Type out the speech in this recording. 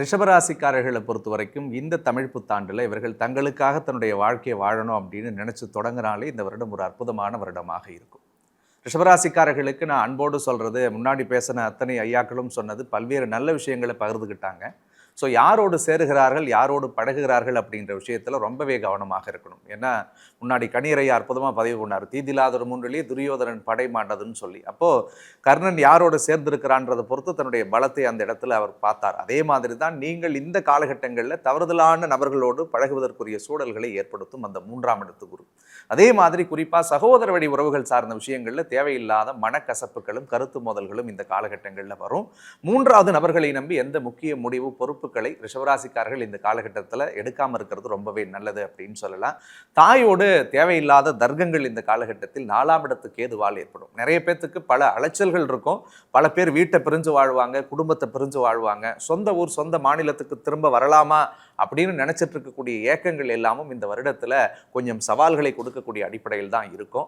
ரிஷபராசிக்காரர்களை பொறுத்த வரைக்கும் இந்த தமிழ் புத்தாண்டில் இவர்கள் தங்களுக்காக தன்னுடைய வாழ்க்கையை வாழணும் அப்படின்னு நினச்சி தொடங்குனாலே இந்த வருடம் ஒரு அற்புதமான வருடமாக இருக்கும். ரிஷபராசிக்காரர்களுக்கு நான் அன்போடு சொல்கிறது, முன்னாடி பேசின அத்தனை ஐயாக்களும் சொன்னது பல்வேறு நல்ல விஷயங்களை பகிர்ந்துக்கிட்டாங்க. ஸோ யாரோடு சேருகிறார்கள், யாரோடு பழகுகிறார்கள் அப்படின்ற விஷயத்தில் ரொம்பவே கவனமாக இருக்கணும். ஏன்னா முன்னாடி கணியரையா அற்புதமாக பதிவு பண்ணார், தீதிலாதொரு மூன்றிலேயே துரியோதனன் படை மாண்டதுன்னு சொல்லி. அப்போது கர்ணன் யாரோடு சேர்ந்திருக்கிறான்றதை பொறுத்து தன்னுடைய பலத்தை அந்த இடத்துல அவர் பார்த்தார். அதே மாதிரி தான் நீங்கள் இந்த காலகட்டங்களில் தவறுதலான நபர்களோடு பழகுவதற்குரிய சூழல்களை ஏற்படுத்தும் அந்த மூன்றாம் இடத்து குரு. அதே மாதிரி குறிப்பாக சகோதர வழி உறவுகள் சார்ந்த விஷயங்களில் தேவையில்லாத மனக்கசப்புகளும் கருத்து மோதல்களும் இந்த காலகட்டங்களில் வரும். மூன்றாவது நபர்களை நம்பி எந்த முக்கிய முடிவு பொறுப்புகளை ரிஷபராசிக்காரர்கள் இந்த காலகட்டத்தில் எடுக்காமல் இருக்கிறது ரொம்பவே நல்லது அப்படின்னு சொல்லலாம். தாயோடு தேவையில்லாத தர்க்கங்கள் இந்த காலகட்டத்தில் 4ஆம் இடத்துக்கு ஏதுவால் ஏற்படும். நிறைய பேர்த்துக்கு பல அலைச்சல்கள் இருக்கும். பல பேர் வீட்டை பிரிஞ்சு வாழ்வாங்க, குடும்பத்தை பிரிஞ்சு வாழ்வாங்க, சொந்த ஊர் சொந்த மாநிலத்துக்கு திரும்ப வரலாமா அப்படின்னு நினச்சிட்டு இருக்கக்கூடிய ஏக்கங்கள் எல்லாமும் இந்த வருடத்தில் கொஞ்சம் சவால்களை கொடுக்கக்கூடிய அடிப்படையில் தான் இருக்கும்.